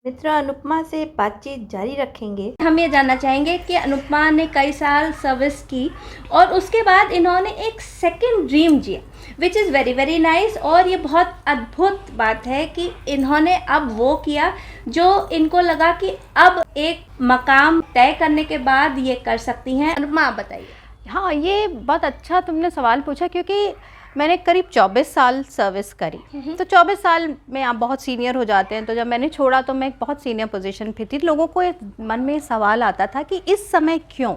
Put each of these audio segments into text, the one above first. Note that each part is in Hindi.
मित्र अनुपमा से बातचीत जारी रखेंगे। हम ये जानना चाहेंगे कि अनुपमा ने कई साल सर्विस की और उसके बाद इन्होंने एक सेकंड ड्रीम जिया, which is very very nice. और ये बहुत अद्भुत बात है कि इन्होंने अब वो किया जो इनको लगा कि अब एक मकाम तय करने के बाद ये कर सकती हैं। अनुपमा, आप बताइए। हाँ, ये बहुत अच्छा तुमने सवाल पूछा, क्योंकि मैंने करीब 24 साल सर्विस करी। तो 24 साल में आप बहुत सीनियर हो जाते हैं। तो जब मैंने छोड़ा तो मैं एक बहुत सीनियर पोजीशन पे थी। लोगों को एक मन में सवाल आता था कि इस समय क्यों,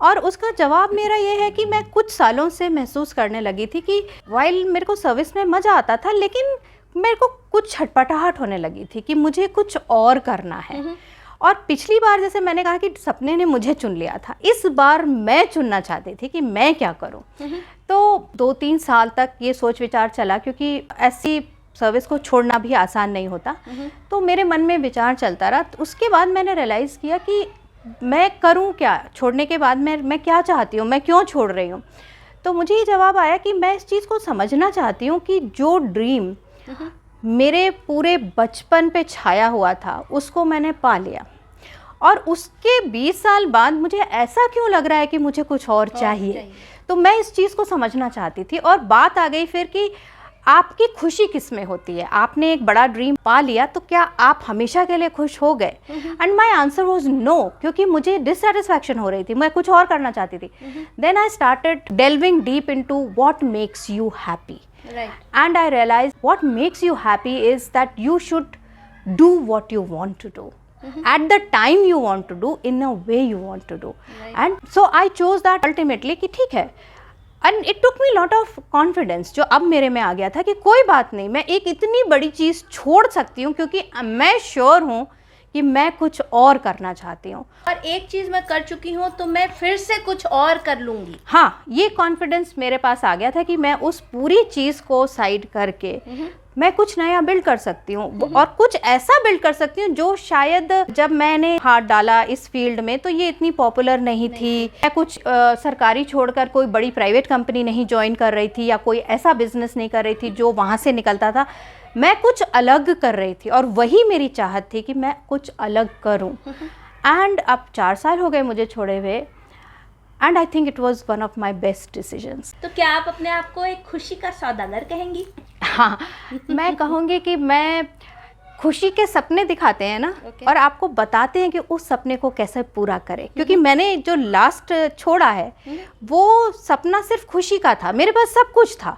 और उसका जवाब मेरा ये है कि मैं कुछ सालों से महसूस करने लगी थी कि वाइल मेरे को सर्विस में मज़ा आता था, लेकिन मेरे को कुछ छटपटाहट होने लगी थी कि मुझे कुछ और करना है। और पिछली बार जैसे मैंने कहा कि सपने ने मुझे चुन लिया था, इस बार मैं चुनना चाहती थी कि मैं क्या करूं। तो 2-3 साल तक ये सोच विचार चला, क्योंकि ऐसी सर्विस को छोड़ना भी आसान नहीं होता। तो मेरे मन में विचार चलता रहा। तो उसके बाद मैंने रियलाइज़ किया कि मैं करूं क्या, छोड़ने के बाद मैं क्या चाहती हूं, मैं क्यों छोड़ रही हूं। तो मुझे ये जवाब आया कि मैं इस चीज़ को समझना चाहती हूँ कि जो ड्रीम मेरे पूरे बचपन पे छाया हुआ था उसको मैंने पा लिया, और उसके 20 साल बाद मुझे ऐसा क्यों लग रहा है कि मुझे कुछ और चाहिए। तो मैं इस चीज़ को समझना चाहती थी। और बात आ गई फिर कि आपकी खुशी किस में होती है। आपने एक बड़ा ड्रीम पा लिया तो क्या आप हमेशा के लिए खुश हो गए? And my answer was no, क्योंकि मुझे डिससेटिस्फैक्शन हो रही थी, मैं कुछ और करना चाहती थी। Then I started delving deep into what makes you happy. Right. And I realized what makes you happy is that you should do what you want to do at the time you want to do, in a way you want to do. Right. And so I chose that ultimately कि ठीक है। And it took me lot of confidence, जो अब मेरे में आ गया था कि कोई बात नहीं, मैं एक इतनी बड़ी चीज़ छोड़ सकती हूँ, क्योंकि मैं श्योर हूँ कि मैं कुछ और करना चाहती हूँ। और एक चीज़ मैं कर चुकी हूँ तो मैं फिर से कुछ और कर लूँगी। हाँ, ये कॉन्फिडेंस मेरे पास आ गया था कि मैं उस पूरी चीज़ को साइड करके मैं कुछ नया बिल्ड कर सकती हूँ, और कुछ ऐसा बिल्ड कर सकती हूँ जो शायद जब मैंने हाथ डाला इस फील्ड में तो ये इतनी पॉपुलर नहीं थी। मैं कुछ सरकारी छोड़कर कोई बड़ी प्राइवेट कंपनी नहीं ज्वाइन कर रही थी, या कोई ऐसा बिजनेस नहीं कर रही थी जो वहाँ से निकलता था। मैं कुछ अलग कर रही थी, और वही मेरी चाहत थी कि मैं कुछ अलग करूं। एंड अब 4 साल हो गए मुझे छोड़े हुए, and I think it was one of my best decisions. तो क्या आप अपने आप को एक खुशी का सौदागर कहेंगी? हाँ, मैं कहूँगी कि मैं खुशी के सपने दिखाते हैं ना, और आपको बताते हैं कि उस सपने को कैसे पूरा करें। क्योंकि मैंने जो लास्ट छोड़ा है वो सपना सिर्फ खुशी का था। मेरे पास सब कुछ था,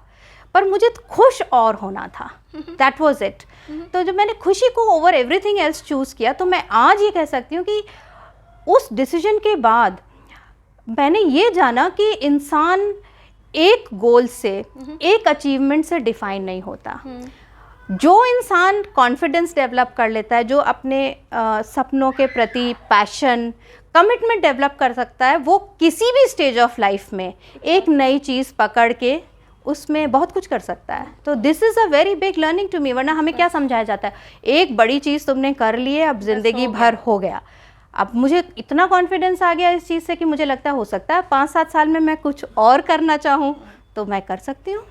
पर मुझे खुश और होना था। That was it. तो जब मैंने खुशी को ओवर एवरीथिंग एल्स चूज़ किया, तो मैं आज ये कह सकती हूँ कि उस डिसीजन के बाद मैंने ये जाना कि इंसान एक गोल से, एक अचीवमेंट से डिफाइन नहीं होता। जो इंसान कॉन्फिडेंस डेवलप कर लेता है, जो अपने सपनों के प्रति पैशन, कमिटमेंट डेवलप कर सकता है, वो किसी भी स्टेज ऑफ लाइफ में एक नई चीज़ पकड़ के उसमें बहुत कुछ कर सकता है। तो this is a very big learning to me. वरना हमें क्या समझाया जाता है, एक बड़ी चीज़ तुमने कर ली है, अब ज़िंदगी भर हो गया। अब मुझे इतना कॉन्फिडेंस आ गया इस चीज़ से कि मुझे लगता है हो सकता है 5-7 साल में मैं कुछ और करना चाहूँ तो मैं कर सकती हूँ।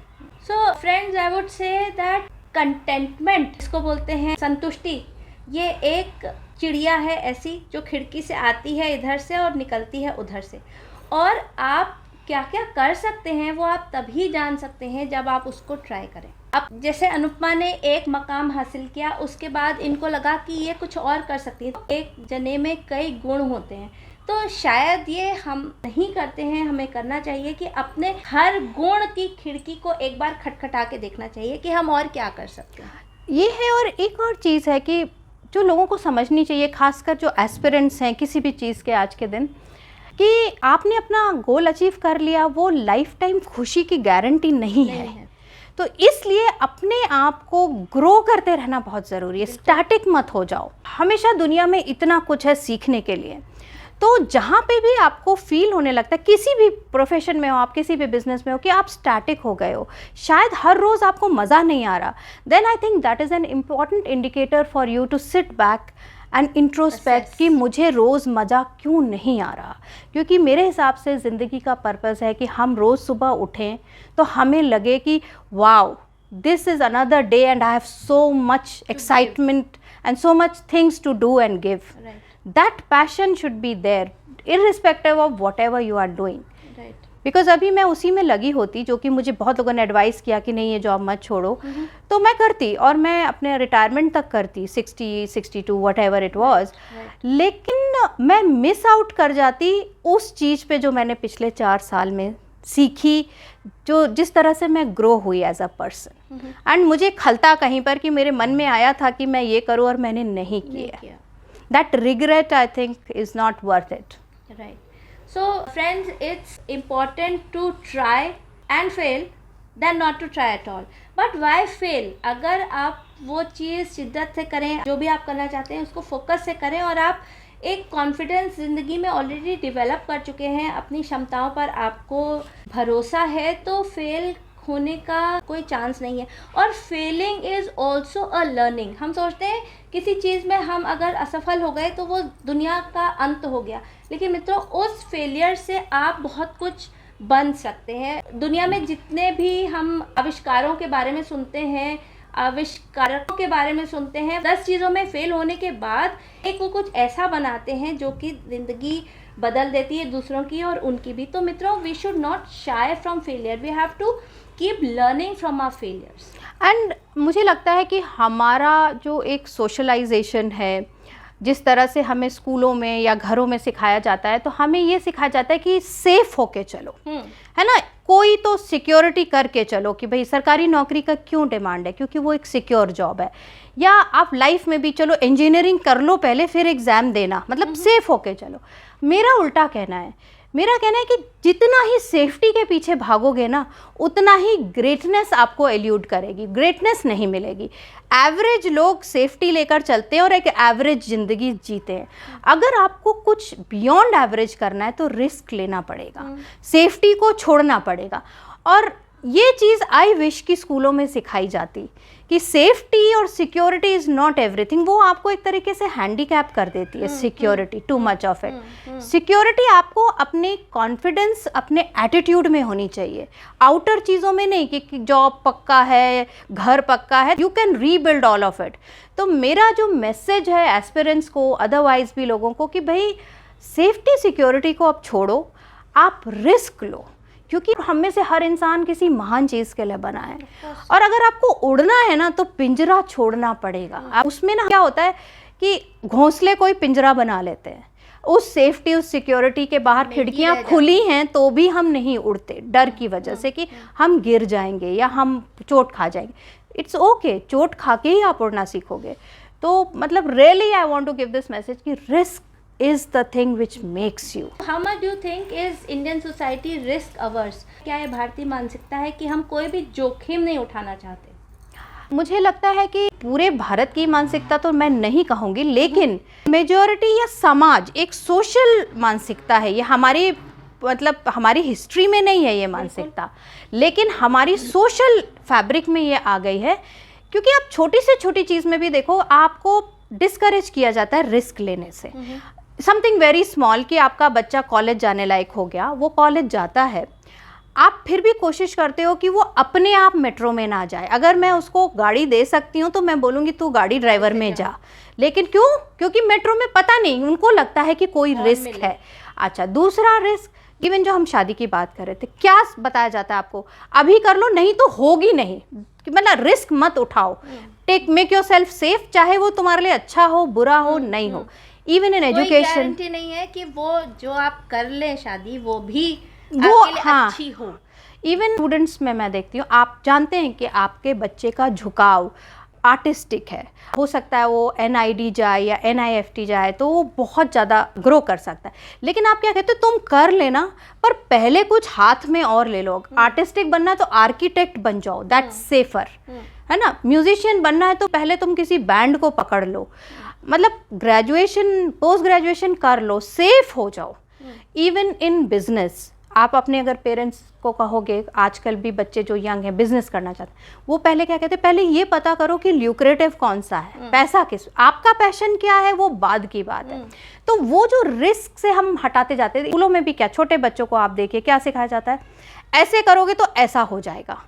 So friends, I would say that contentment, इसको बोलते हैं संतुष्टि, ये एक चिड़िया है ऐसी जो खिड़की से आती है इधर से और निकलती है उधर से। और आप क्या क्या कर सकते हैं वो आप तभी जान सकते हैं जब आप उसको ट्राई करें। अब जैसे अनुपमा ने एक मकाम हासिल किया, उसके बाद इनको लगा कि ये कुछ और कर सकती है। एक जने में कई गुण होते हैं, तो शायद ये हम नहीं करते हैं। हमें करना चाहिए कि अपने हर गुण की खिड़की को एक बार खटखटा के देखना चाहिए कि हम और क्या कर सकते हैं। ये है। और एक और चीज़ है कि जो लोगों को समझनी चाहिए, खासकर जो एस्पिरेंट्स हैं किसी भी चीज़ के आज के दिन, कि आपने अपना गोल अचीव कर लिया, वो लाइफ टाइम खुशी की गारंटी नहीं है। तो इसलिए अपने आप को ग्रो करते रहना बहुत ज़रूरी है। स्टैटिक मत हो जाओ। हमेशा दुनिया में इतना कुछ है सीखने के लिए। तो जहाँ पे भी आपको फील होने लगता है, किसी भी प्रोफेशन में हो आप, किसी भी बिजनेस में हो, कि आप स्टैटिक हो गए हो, शायद हर रोज़ आपको मज़ा नहीं आ रहा, then I think that is an important indicator for you to sit back and introspect कि मुझे रोज़ मज़ा क्यों नहीं आ रहा। क्योंकि मेरे हिसाब से ज़िंदगी का पर्पस है कि हम रोज़ सुबह उठें तो हमें लगे कि wow, this is another day and I have so much excitement and so much things to do and give. Right. That passion should be there irrespective of whatever you are doing. Right. Because अभी मैं उसी में लगी होती, जो कि मुझे बहुत लोगों ने एडवाइस किया कि नहीं ये जॉब मत छोड़ो, तो मैं करती और मैं अपने रिटायरमेंट तक करती 60, 62 वट एवर इट वॉज. लेकिन मैं मिस आउट कर जाती उस चीज़ पे जो मैंने पिछले 4 साल में सीखी, जो जिस तरह से मैं ग्रो हुई एज अ पर्सन. एंड मुझे खलता कहीं पर कि मेरे मन में आया था कि मैं ये करूँ और मैंने नहीं किया. That regret I think is not worth it. Right. So friends, it's important to try and fail than not to try at all. But why fail? अगर आप वो चीज़ शिद्दत से करें, जो भी आप करना चाहते हैं उसको फोकस से करें, और आप एक कॉन्फिडेंस ज़िंदगी में ऑलरेडी डेवलप कर चुके हैं, अपनी क्षमताओं पर आपको भरोसा है, तो फेल होने का कोई चांस नहीं है. और failing is also a learning. हम सोचते हैं किसी चीज़ में हम अगर असफल हो गए तो वो दुनिया का अंत हो गया, लेकिन मित्रों उस फेलियर से आप बहुत कुछ बन सकते हैं. दुनिया में जितने भी हम आविष्कारों के बारे में सुनते हैं, आविष्कारकों के बारे में सुनते हैं, 10 चीज़ों में फेल होने के बाद एक वो कुछ ऐसा बनाते हैं जो कि ज़िंदगी बदल देती है दूसरों की और उनकी भी. तो मित्रों, we should not shy from failure, we have to keep learning from our failures. And मुझे लगता है कि हमारा जो एक सोशलाइजेशन है, जिस तरह से हमें स्कूलों में या घरों में सिखाया जाता है, तो हमें ये सिखाया जाता है कि सेफ होके चलो, है ना. कोई तो सिक्योरिटी करके चलो कि भाई सरकारी नौकरी का क्यों डिमांड है, क्योंकि वो एक सिक्योर जॉब है. या आप लाइफ में भी चलो इंजीनियरिंग कर लो पहले, फिर एग्ज़ाम देना, मतलब सेफ होके चलो. मेरा उल्टा कहना है कि जितना ही सेफ्टी के पीछे भागोगे ना, उतना ही ग्रेटनेस आपको एल्यूड करेगी, ग्रेटनेस नहीं मिलेगी. एवरेज लोग सेफ्टी लेकर चलते हैं और एक एवरेज ज़िंदगी जीते हैं. अगर आपको कुछ बियॉन्ड एवरेज करना है तो रिस्क लेना पड़ेगा, सेफ्टी को छोड़ना पड़ेगा. और ये चीज़ आई विश कि स्कूलों में सिखाई जाती कि सेफ्टी और सिक्योरिटी इज़ नॉट एवरीथिंग. वो आपको एक तरीके से हैंडीकैप कर देती है security, too much of it. Security आपको अपने कॉन्फिडेंस, अपने एटीट्यूड में होनी चाहिए, आउटर चीज़ों में नहीं कि जॉब पक्का है, घर पक्का है. You can rebuild all of it. तो मेरा जो मैसेज है एस्पिरेंट्स को, अदरवाइज भी लोगों को, कि भाई सेफ्टी सिक्योरिटी को अब छोड़ो, आप रिस्क लो, क्योंकि हम में से हर इंसान किसी महान चीज़ के लिए बना है. और अगर आपको उड़ना है ना, तो पिंजरा छोड़ना पड़ेगा. आप उसमें ना क्या होता है कि घोंसले कोई पिंजरा बना लेते हैं, उस सेफ्टी, उस सिक्योरिटी के बाहर खिड़कियां खुली हैं तो भी हम नहीं उड़ते, डर की वजह से कि हम गिर जाएंगे या हम चोट खा जाएंगे. इट्स ओके, चोट खा के ही आप उड़ना सीखोगे. तो मतलब really I want to give this message कि risk is the thing which makes you. How much do you think is Indian society risk averse? क्या ये भारतीय मानसिकता है कि हम कोई भी जोखिम नहीं उठाना चाहते? मुझे लगता है कि पूरे भारत की मानसिकता तो मैं नहीं कहूँगी, लेकिन मेजॉरिटी या समाज एक सोशल मानसिकता है. ये हमारी मतलब हमारी हिस्ट्री में नहीं है ये मानसिकता, लेकिन हमारी सोशल फैब्रिक में ये आ गई है. क्योंकि आप छोटी से छोटी चीज़ में भी देखो, आपको डिस्करेज किया जाता है रिस्क लेने से. समथिंग वेरी स्मॉल, कि आपका बच्चा कॉलेज जाने लायक हो गया, वो कॉलेज जाता है, आप फिर भी कोशिश करते हो कि वो अपने आप मेट्रो में ना जाए. अगर मैं उसको गाड़ी दे सकती हूँ तो मैं बोलूँगी तू गाड़ी ड्राइवर में जा, लेकिन क्यों? क्योंकि मेट्रो में पता नहीं, उनको लगता है कि कोई रिस्क है. अच्छा, दूसरा रिस्क, इवन जो हम शादी की बात कर रहे थे, क्या बताया जाता है आपको? अभी कर लो, नहीं तो होगी नहीं. मतलब रिस्क मत उठाओ, मेक योर सेल्फ सेफ, चाहे वो तुम्हारे लिए अच्छा हो, बुरा हो, नहीं हो. इवन इन एजुकेशन गारंटी नहीं है कि वो जो आप कर ले शादी वो भी वो आपके लिए अच्छी हो. इवन स्टूडेंट्स में मैं देखती हूँ, आप जानते हैं कि आपके बच्चे का झुकाव आर्टिस्टिक है, हो सकता है वो NID जाए या NIFT जाए तो वो बहुत ज़्यादा ग्रो कर सकता है. लेकिन आप क्या कहते हो, तुम कर लेना पर पहले कुछ हाथ में और ले लो. आर्टिस्टिक बनना है तो आर्किटेक्ट बन जाओ, दैट्स सेफर, है ना. म्यूजिशियन बनना है तो पहले तुम किसी बैंड को पकड़ लो. मतलब ग्रेजुएशन, पोस्ट ग्रेजुएशन कर लो, सेफ हो जाओ. इवन इन बिजनेस, आप अपने अगर पेरेंट्स को कहोगे, आजकल भी बच्चे जो यंग हैं बिजनेस करना चाहते हैं, वो पहले क्या कहते हैं, पहले ये पता करो कि ल्यूक्रेटिव कौन सा है, पैसा किस, आपका पैशन क्या है, वो बाद की बात है. तो वो जो रिस्क से हम हटाते जाते हैं. स्कूलों में भी क्या, छोटे बच्चों को आप देखिए क्या सिखाया जाता है, ऐसे करोगे तो ऐसा हो जाएगा,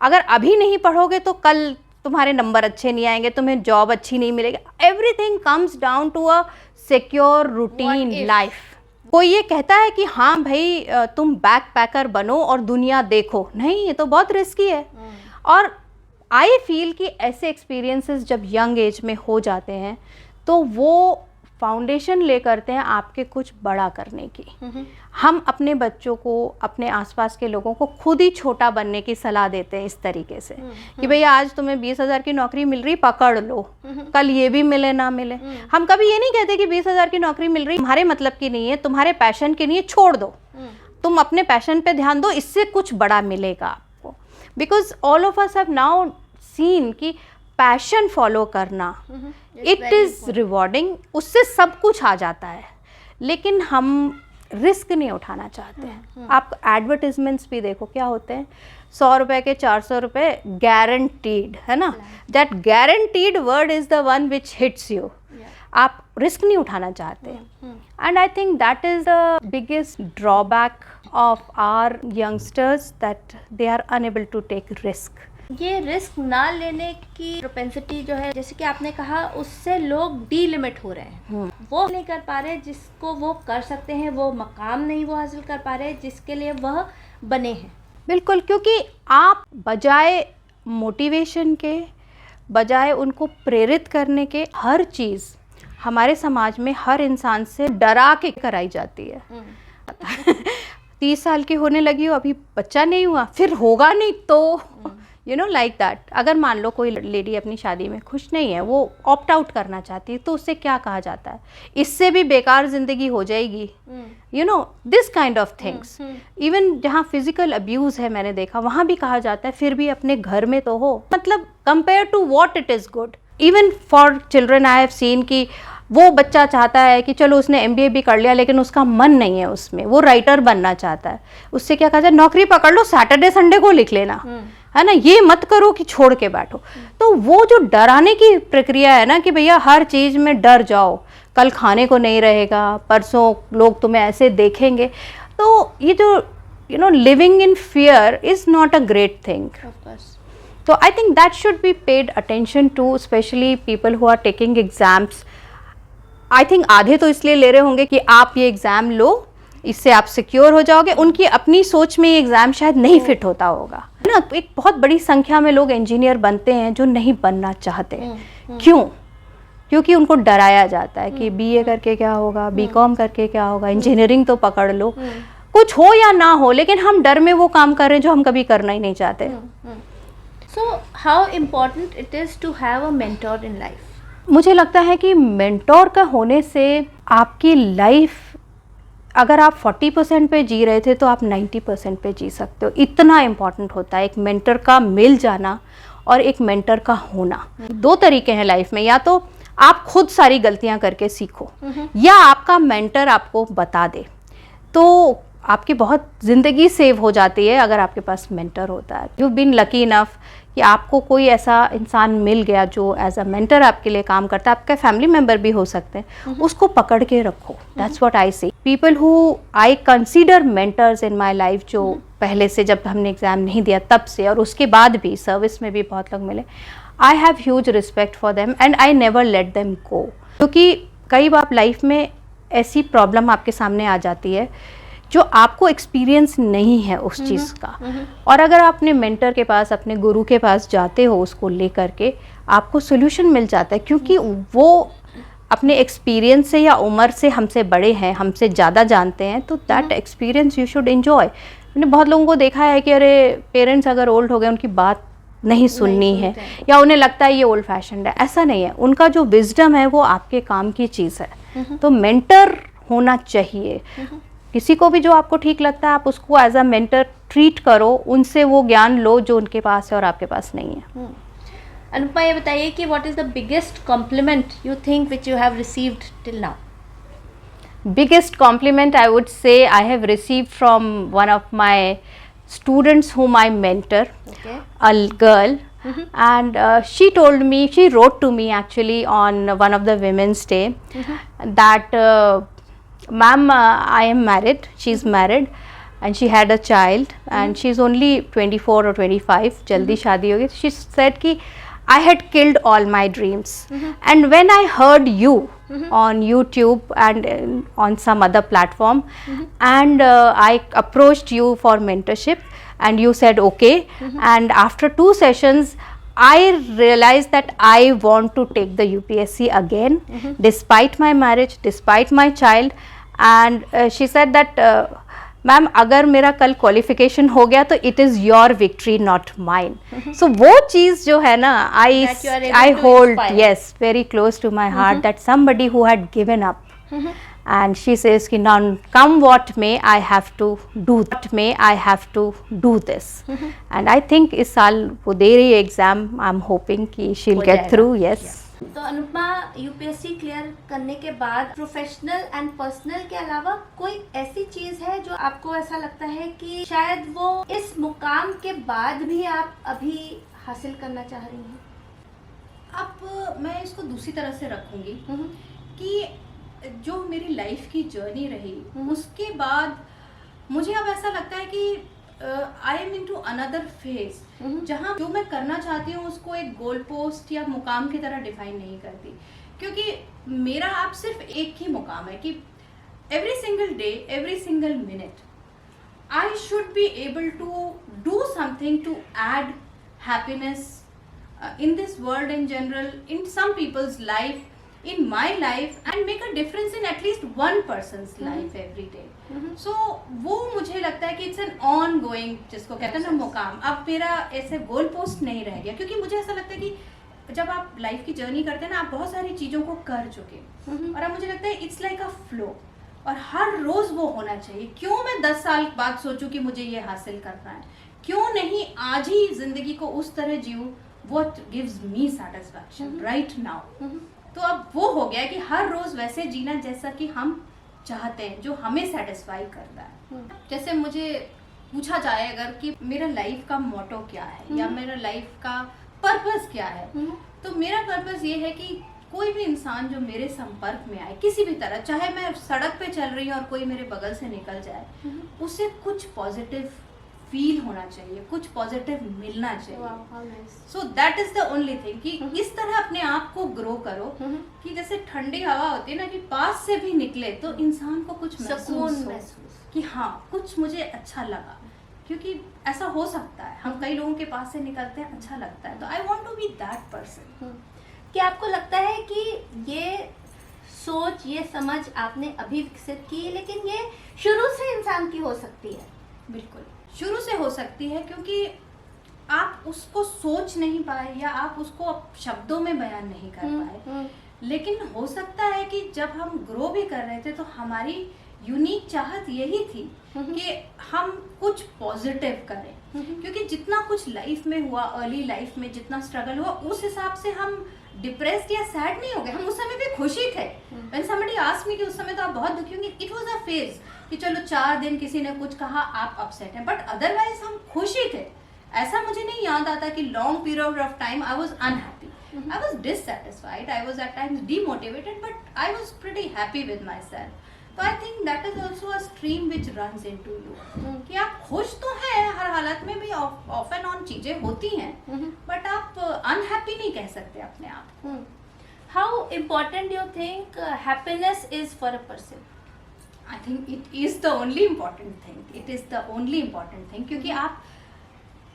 अगर अभी नहीं पढ़ोगे तो कल तुम्हारे नंबर अच्छे नहीं आएंगे, तुम्हें जॉब अच्छी नहीं मिलेगी। Everything comes down to a secure routine life. कोई ये कहता है कि हाँ भाई तुम बैक पैकर बनो और दुनिया देखो, नहीं, ये तो बहुत रिस्की है। और आई फील कि ऐसे एक्सपीरियंसेस जब यंग एज में हो जाते हैं तो वो फाउंडेशन ले करते हैं आपके कुछ बड़ा करने की। हम अपने बच्चों को, अपने आसपास के लोगों को खुद ही छोटा बनने की सलाह देते हैं इस तरीके से कि भैया आज तुम्हें 20,000 की नौकरी मिल रही, पकड़ लो, कल ये भी मिले ना मिले। हम कभी ये नहीं कहते कि 20,000 की नौकरी मिल रही तुम्हारे मतलब की नहीं है, तुम्हारे पैशन की नहीं है, छोड़ दो, तुम अपने पैशन पे ध्यान दो, इससे कुछ बड़ा मिलेगा आपको। Because all of us have now seen कि पैशन फॉलो करना इट इज़ रिवॉर्डिंग, उससे सब कुछ आ जाता है, लेकिन हम रिस्क नहीं उठाना चाहते हैं। आप एडवर्टिजमेंट्स भी देखो क्या होते हैं, 100 रुपए के 400 रुपए गारंटीड, है ना। That guaranteed word is the one which hits you. आप रिस्क नहीं उठाना चाहते, and I think that is the biggest drawback of our youngsters, that they are unable to take risk. ये रिस्क ना लेने की प्रोपेंसिटी जो है, जैसे कि आपने कहा, उससे लोग डीलिमिट हो रहे हैं। वो नहीं कर पा रहे जिसको वो कर सकते हैं, वो मकाम नहीं वो हासिल कर पा रहे जिसके लिए वह बने हैं। बिल्कुल, क्योंकि आप बजाय मोटिवेशन के, बजाय उनको प्रेरित करने के, हर चीज़ हमारे समाज में हर इंसान से डरा के कराई जाती है। 30 साल की होने लगी हो, अभी बच्चा नहीं हुआ, फिर होगा नहीं तो यू नो लाइक दैट। अगर मान लो कोई लेडी अपनी शादी में खुश नहीं है, वो ऑप्ट आउट करना चाहती है, तो उससे क्या कहा जाता है, इससे भी बेकार जिंदगी हो जाएगी, you know this kind of things. Even जहाँ फिजिकल अब्यूज़ है मैंने देखा, वहाँ भी कहा जाता है फिर भी अपने घर में तो हो। मतलब compare to what it is good. Even for children I have seen कि वो बच्चा चाहता है कि चलो उसने MBA भी कर लिया, लेकिन उसका मन नहीं है उसमें, वो राइटर बनना चाहता है। उससे क्या कहा जाए, नौकरी पकड़ लो, सैटरडे संडे को लिख लेना, है ना, ये मत करो कि छोड़ के बैठो। तो वो जो डराने की प्रक्रिया है ना कि भैया हर चीज़ में डर जाओ, कल खाने को नहीं रहेगा, परसों लोग तुम्हें ऐसे देखेंगे, तो ये जो you know living in fear is not a great thing. तो I think that should be paid attention to, especially people who are taking exams. I think आधे तो इसलिए ले रहे होंगे कि आप ये एग्ज़ाम लो, इससे आप सिक्योर हो जाओगे। उनकी अपनी सोच में ये एग्ज़ाम शायद नहीं फिट होता होगा, है ना। एक बहुत बड़ी संख्या में लोग इंजीनियर बनते हैं जो नहीं बनना चाहते। क्यों? क्योंकि उनको डराया जाता है कि BA करके क्या होगा, BCom करके क्या होगा, इंजीनियरिंग तो पकड़ लो, कुछ हो या ना हो, लेकिन हम डर में वो काम कर रहे हैं जो हम कभी करना ही नहीं चाहते। So how important it is to have a mentor in life? मुझे लगता है कि मेंटोर का होने से आपकी लाइफ, अगर आप 40% पे जी रहे थे तो आप 90% पे जी सकते हो। इतना इम्पॉर्टेंट होता है एक मेंटर का मिल जाना और एक मेंटर का होना। 2 तरीके हैं लाइफ में, या तो आप खुद सारी गलतियां करके सीखो, या आपका मेंटर आपको बता दे, तो आपकी बहुत ज़िंदगी सेव हो जाती है अगर आपके पास मेंटर होता है। यू बीन लकी इनफ कि आपको कोई ऐसा इंसान मिल गया जो एज अ मेंटर आपके लिए काम करता है, आपका फैमिली मेम्बर भी हो सकते हैं, उसको पकड़ के रखो। दैट्स व्हाट आई से। People who I consider mentors in my life, जो पहले से जब हमने एग्ज़ाम नहीं दिया तब से और उसके बाद भी सर्विस में भी बहुत लोग मिले, I have huge respect for them and I never let them go. क्योंकि कई बार लाइफ में ऐसी प्रॉब्लम आपके सामने आ जाती है जो आपको एक्सपीरियंस नहीं है उस चीज़ का, और अगर आप अपने मेंटर के पास, अपने गुरु के पास जाते हो उसको लेकर के, आपको सोल्यूशन मिल जाता है, क्योंकि वो अपने एक्सपीरियंस से या उम्र से हमसे बड़े हैं, हमसे ज़्यादा जानते हैं। तो that experience you should enjoy. मैंने बहुत लोगों को देखा है कि अरे पेरेंट्स अगर ओल्ड हो गए, उनकी बात नहीं सुननी है, या उन्हें लगता है ये ओल्ड फैशन है। ऐसा नहीं है, उनका जो विजडम है वो आपके काम की चीज़ है। तो मेंटर होना चाहिए। किसी को भी जो आपको ठीक लगता है आप उसको एज अ मेंटर ट्रीट करो, उनसे वो ज्ञान लो जो उनके पास है और आपके पास नहीं है। अनुपमा, ये बताइए कि what is the biggest compliment you think which you have received till now? Biggest compliment I would say I have received from one of my students whom I mentor, a girl, and she told me, she wrote to me actually on one of the Women's Day, that ma'am, I am married, she is married, and she had a child and she's only 24 or 25, jaldi shaadi ho gayi. She said ki I had killed all my dreams, and when I heard you on YouTube and on some other platform, and I approached you for mentorship and you said okay, and after 2 sessions I realized that I want to take the UPSC again, despite my marriage, despite my child. And she said that ma'am अगर मेरा कल क्वालिफिकेशन हो गया तो it is your victory not mine. So वो चीज़ जो है ना I hold yes very close to my heart, that somebody who had given up and she says ki now come what may I have to do this. And I think इस साल वो दे रही एग्जाम, आई एम होपिंग कि she will get through. Yes. तो अनुपमा, यूपीएससी क्लियर करने के बाद प्रोफेशनल एंड पर्सनल के अलावा कोई ऐसी चीज है जो आपको ऐसा लगता है कि शायद वो इस मुकाम के बाद भी आप अभी हासिल करना चाह रही हैं? अब मैं इसको दूसरी तरह से रखूंगी कि जो मेरी लाइफ की जर्नी रही उसके बाद मुझे अब ऐसा लगता है कि I am into another phase, जहाँ जो मैं करना चाहती हूँ उसको एक गोल पोस्ट या मुकाम की तरह डिफाइन नहीं करती, क्योंकि मेरा अब सिर्फ एक ही मुकाम है कि every single day, every single minute I should be able to do something to add happiness in this world in general, in some people's life, in my life, and make a difference in at least one person's life every day. So वो मुझे लगता है कि it's an ongoing, जिसको कहते हैं ना मुकाम, अब मेरा ऐसे गोल पोस्ट नहीं रह गया, क्योंकि मुझे ऐसा लगता है कि जब आप लाइफ की जर्नी करते हैं ना, आप बहुत सारी चीज़ों को कर चुके, और अब मुझे लगता है इट्स लाइक अ फ्लो, और हर रोज़ वो होना चाहिए. क्यों मैं 10 साल बाद सोचूं कि मुझे ये हासिल करना है, क्यों नहीं आज ही जिंदगी को उस तरह जीऊं what gives me satisfaction right now. तो अब वो हो गया कि हर रोज वैसे जीना जैसा कि हम चाहते हैं, जो हमें सेटिस्फाई करता है. जैसे मुझे पूछा जाए अगर कि मेरा लाइफ का मोटो क्या है या मेरा लाइफ का पर्पस क्या है, तो मेरा पर्पस ये है कि कोई भी इंसान जो मेरे संपर्क में आए किसी भी तरह, चाहे मैं सड़क पे चल रही हूँ और कोई मेरे बगल से निकल जाए, उसे कुछ पॉजिटिव फील होना चाहिए, कुछ पॉजिटिव मिलना चाहिए. So that is the only thing कि इस तरह अपने आप को ग्रो करो कि जैसे ठंडी हवा होती है ना, कि पास से भी निकले तो इंसान को कुछ महसूस कि हाँ कुछ मुझे अच्छा लगा, क्योंकि ऐसा हो सकता है हम कई लोगों के पास से निकलते हैं, अच्छा लगता है. तो I want to be that person. क्या आपको लगता है कि ये सोच, ये समझ आपने अभी विकसित की, लेकिन ये शुरू से इंसान की हो सकती है? बिल्कुल शुरू से हो सकती है, क्योंकि आप उसको सोच नहीं पाए या आप उसको शब्दों में बयान नहीं कर पाए. लेकिन हो सकता है कि जब हम ग्रो भी कर रहे थे तो हमारी यूनिक चाहत यही थी कि हम कुछ पॉजिटिव करें, क्योंकि जितना कुछ लाइफ में हुआ, अर्ली लाइफ में जितना स्ट्रगल हुआ, उस हिसाब से हम डिप्रेस्ड या सैड नहीं हो गए. हम उस समय भी खुशी थे. When somebody asked me कि उस समय तो आप बहुत दुखी होंगे, इट वॉज अ फेज कि चलो 4 दिन किसी ने कुछ कहा, आप अपसेट हैं, बट अदरवाइज हम खुशी थे. ऐसा मुझे नहीं याद आता कि long period of time I was unhappy, I was dissatisfied, I was at times demotivated, but I was pretty happy with myself. तो I think that is also a stream which runs into you, कि आप खुश तो हैं हर हालत में भी, ऑफ एंड ऑन चीजें होती हैं, बट आप अनहैप्पी नहीं कह सकते अपने आप. How important you think happiness is for a person? I think it is the only important thing. It is the only important thing, क्योंकि आप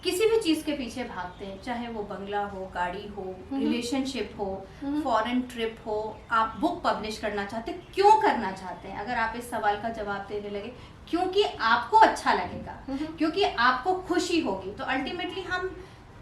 किसी भी चीज के पीछे भागते हैं, चाहे वो बंगला हो, गाड़ी हो, रिलेशनशिप हो, फॉरेन ट्रिप हो, आप बुक पब्लिश करना चाहते हैं, क्यों करना चाहते हैं? अगर आप इस सवाल का जवाब देने लगे क्योंकि आपको अच्छा लगेगा, क्योंकि आपको खुशी होगी, तो अल्टीमेटली हम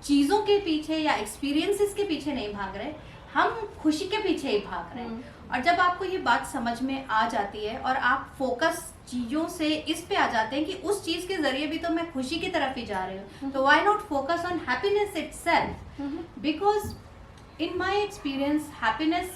चीजों के पीछे या एक्सपीरियंसेस के पीछे नहीं भाग रहे, हम खुशी के पीछे ही भाग रहे हैं. और जब आपको ये बात समझ में आ जाती है और आप फोकस चीज़ों से इस पे आ जाते हैं कि उस चीज़ के जरिए भी तो मैं खुशी की तरफ ही जा रही हूँ, तो why not focus on happiness itself, because in my experience happiness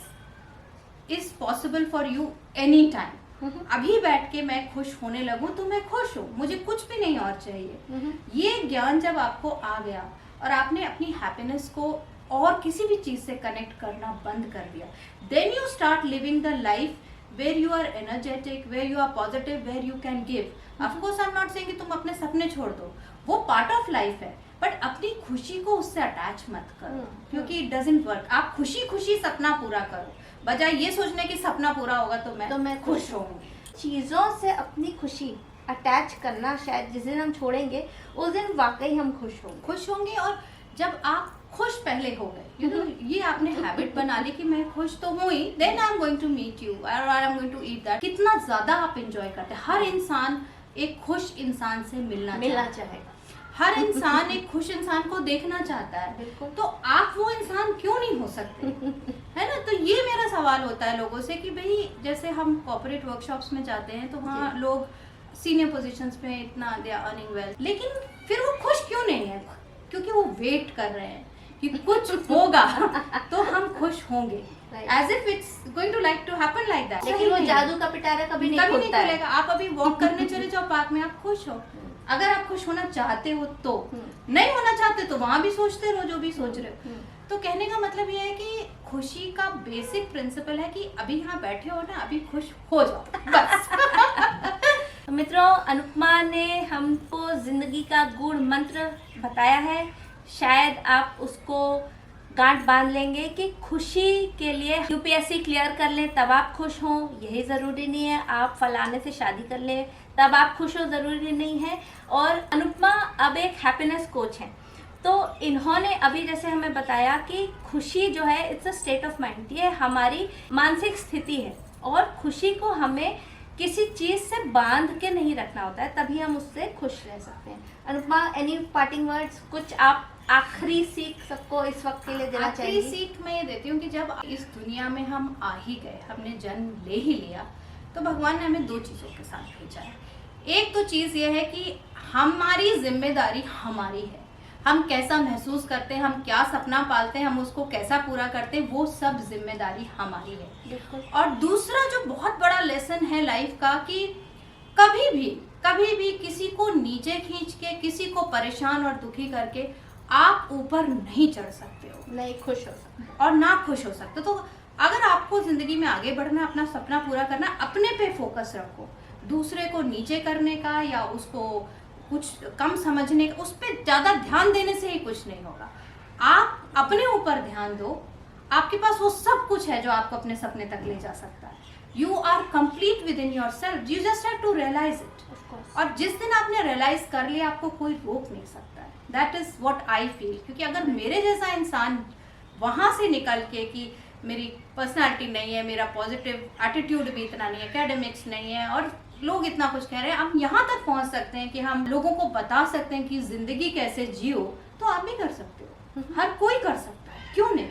is possible for you any time. अभी बैठ के मैं खुश होने लगूं तो मैं खुश हूँ, मुझे कुछ भी नहीं और चाहिए. ये ज्ञान जब आपको आ गया और आपने अपनी हैप्पीनेस को और किसी भी चीज से कनेक्ट करना बंद कर दिया, then you start living the life where you are energetic, where you are positive, where you can give. Of course I'm not saying कि तुम अपने सपने छोड़ दो, वो पार्ट ऑफ लाइफ है, बट अपनी खुशी को उससे अटैच मत करो, क्योंकि इट डजंट वर्क. आप खुशी खुशी सपना पूरा करो, बजाय ये सोचने कि सपना पूरा होगा तो मैं खुश होंगी. चीज़ों से अपनी खुशी अटैच करना, शायद जिस दिन हम छोड़ेंगे उस दिन वाकई हम खुश होंगे. और जब आप खुश पहले हो गए, you know, ये आपने हैबिट बना ली कि मैं खुश तो हूँ ही, then I am going to meet you और I am going to eat that. कितना ज्यादा आप एंजॉय करते हैं. हर इंसान एक खुश इंसान से मिलना चाहेगा. हर इंसान एक खुश इंसान को देखना चाहता है. बिल्कुल. तो आप वो इंसान क्यों नहीं हो सकते? है ना. तो ये मेरा सवाल होता है लोगों से कि भाई जैसे हम कॉर्पोरेट वर्कशॉप्स में जाते हैं तो वहाँ लोग सीनियर पोजीशंस पे इतना दे आर अर्निंग वेल, लेकिन फिर वो खुश क्यों नहीं है? क्योंकि वो वेट कर रहे हैं कि कुछ होगा तो हम खुश होंगे, as if it's going to like to happen like that. लेकिन वो जादू का पिटारा कभी नहीं खुलेगा. आप अभी वॉक करने चले जाओ पार्क में, आप खुश हो. अगर आप खुश होना चाहते हो तो, नहीं होना चाहते तो वहां भी सोचते रहो जो भी सोच रहे हो. तो कहने का मतलब ये है कि खुशी का बेसिक प्रिंसिपल है कि अभी यहाँ बैठे हो ना, अभी खुश हो जाओ बस. मित्रों, अनुपमा ने हमको जिंदगी का गूढ़ मंत्र बताया है. शायद आप उसको गांठ बांध लेंगे कि खुशी के लिए यूपीएससी क्लियर कर लें तब आप खुश हों, यही ज़रूरी नहीं है. आप फलाने से शादी कर लें तब आप खुश हो, ज़रूरी नहीं है. और अनुपमा अब एक हैप्पीनेस कोच हैं, तो इन्होंने अभी जैसे हमें बताया कि खुशी जो है it's a state of mind, ये हमारी मानसिक स्थिति है. और खुशी को हमें किसी चीज़ से बांध के नहीं रखना होता है, तभी हम उससे खुश रह सकते हैं. अनुपमा, एनी पार्टिंग वर्ड्स, कुछ आप आखिरी सीख सबको इस वक्त के लिए देना चाहिए? आखिरी सीख मैं ये देती हूँ कि जब इस दुनिया में हम आ ही गए, हमने जन्म ले ही लिया, तो भगवान ने हमें 2 चीज़ों के साथ भेजा है. एक तो चीज़ ये है कि हमारी जिम्मेदारी हमारी है. हम कैसा महसूस करते हैं, हम क्या सपना पालते हैं, हम उसको कैसा पूरा करते हैं, वो सब जिम्मेदारी हमारी है. बिल्कुल. और दूसरा जो बहुत बड़ा लेसन है लाइफ का कि कभी भी किसी को नीचे खींच के, किसी को परेशान और दुखी करके आप ऊपर नहीं चढ़ सकते हो, नहीं खुश हो सकते और ना खुश हो सकते. तो अगर आपको जिंदगी में आगे बढ़ना, अपना सपना पूरा करना, अपने पे फोकस रखो. दूसरे को नीचे करने का या उसको कुछ कम समझने का, उस पर ज्यादा ध्यान देने से ही कुछ नहीं होगा. आप अपने ऊपर ध्यान दो. आपके पास वो सब कुछ है जो आपको अपने सपने तक ले जा सकता है. You are complete within yourself, you just have to realise it. और जिस दिन आपने रियलाइज कर लिया, आपको कोई रोक नहीं सकता है. That is what I feel. क्योंकि अगर मेरे जैसा इंसान वहां से निकल के कि मेरी पर्सनालिटी नहीं है, मेरा पॉजिटिव एटीट्यूड भी इतना नहीं है, एकेडमिक्स नहीं है, और लोग इतना कुछ कह रहे हैं, हम यहाँ तक पहुँच सकते हैं कि हम लोगों को बता सकते हैं कि जिंदगी कैसे जियो, तो आप भी कर सकते हो. हर कोई कर सकता है, क्यों नहीं?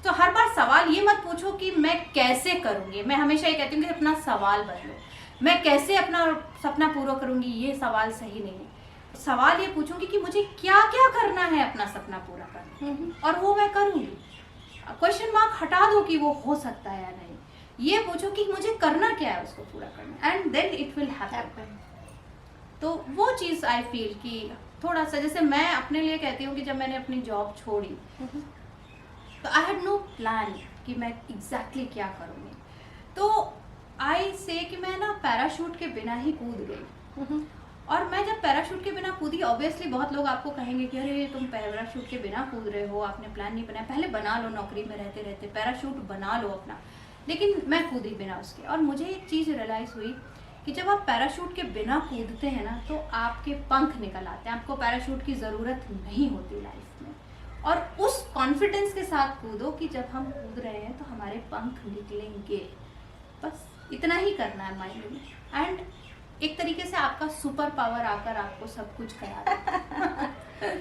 तो हर बार सवाल ये मत पूछो कि मैं कैसे करूँगी. मैं हमेशा ये कहती हूँ कि अपना सवाल बदलो. मैं कैसे अपना सपना पूरा करूँगी, ये सवाल सही नहीं है. सवाल ये पूछूंगी कि मुझे क्या क्या करना है अपना सपना पूरा करना, और वो मैं करूँगी. क्वेश्चन मार्क हटा दो कि वो हो सकता है या नहीं. ये पूछो कि मुझे करना क्या है उसको पूरा करना, and then it will happen. तो वो चीज़ आई फील कि थोड़ा सा, जैसे मैं अपने लिए कहती हूँ कि जब मैंने अपनी जॉब छोड़ी तो आई हैड नो प्लान कि मैं एग्जैक्टली क्या करूँगी. तो आई से कि मैं ना पैराशूट के बिना ही कूद गई. और मैं जब पैराशूट के बिना कूदी, ऑब्वियसली बहुत लोग आपको कहेंगे कि अरे तुम पैराशूट के बिना कूद रहे हो, आपने प्लान नहीं बनाया. पहले बना लो, नौकरी में रहते रहते पैराशूट बना लो अपना. लेकिन मैं कूदी बिना उसके. और मुझे एक चीज़ रियलाइज़ हुई कि जब आप पैराशूट के बिना कूदते हैं ना, तो आपके पंख निकल आते हैं. आपको पैराशूट की ज़रूरत नहीं होती लाइफ में. और उस कॉन्फिडेंस के साथ कूदो कि जब हम कूद रहे हैं तो हमारे पंख निकलेंगे. बस इतना ही करना है माइंड में, एंड एक तरीके से आपका सुपर पावर आकर आपको सब कुछ करा देगा.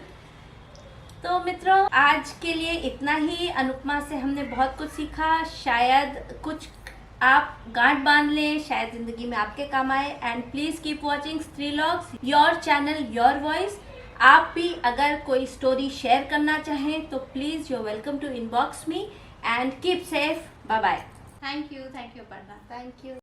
तो मित्रों, आज के लिए इतना ही. अनुपमा से हमने बहुत कुछ सीखा. शायद कुछ आप गांठ बांध लें, शायद जिंदगी में आपके काम आए. And please keep watching Streelogs, your channel, your voice. आप भी अगर कोई स्टोरी शेयर करना चाहें तो please you welcome to inbox me. And keep safe. Bye bye. Thank you Aparna. Thank you.